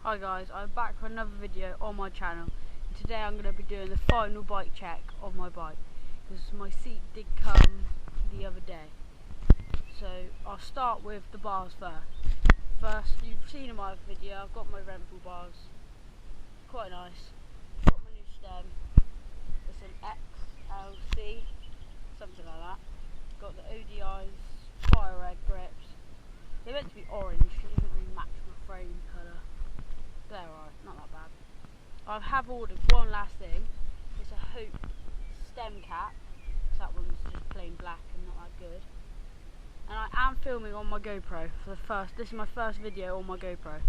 Hi guys, I'm back for another video on my channel, and today I'm going to be doing the final bike check of my bike because my seat did come the other day. So I'll start with the bars first. You've seen in my video, I've got my Renthal bars, quite nice. Got my new stem, it's an XLC, something like that. Got the ODI's fire red grips. They're meant to be orange, it doesn't really match my frame colour. They're alright, not that bad. I have ordered one last thing. It's a Hope stem cap. That one's just plain black and not that good. And I am filming on my GoPro for the first. This is my first video on my GoPro.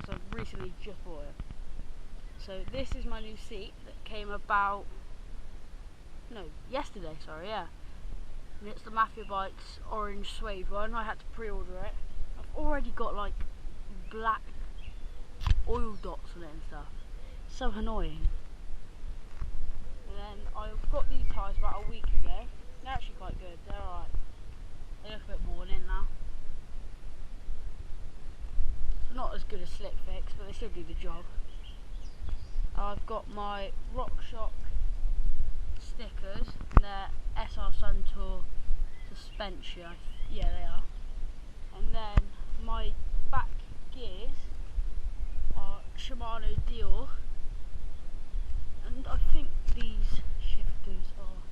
So I've recently just bought it. So this is my new seat that came about. No, yesterday. Sorry, yeah. And it's the Mafia Bikes orange suede one. I had to pre-order it. I've already got like black oil dots on it and stuff. So annoying. And then I got these tyres about a week ago. They're actually quite good. They're alright. They look a bit worn in now. It's not as good as Slip Fix, but they still do the job. I've got my RockShox stickers. And they're SR Sun Tour suspension. Yeah, they are. And then my back gears are Shimano Dior, and I think these shifters are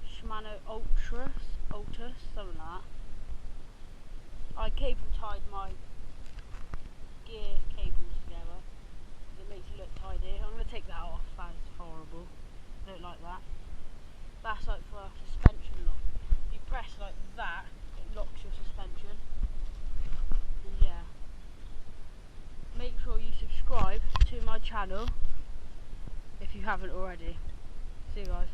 Shimano Ultra, something like that. I cable tied my gear cables together because it makes it look tidy. I'm going to take that off, that's horrible, I don't like that. That's like for a suspension lock. If you press like that, it locks your suspension. And yeah. Make sure you subscribe to my channel if you haven't already. See you guys.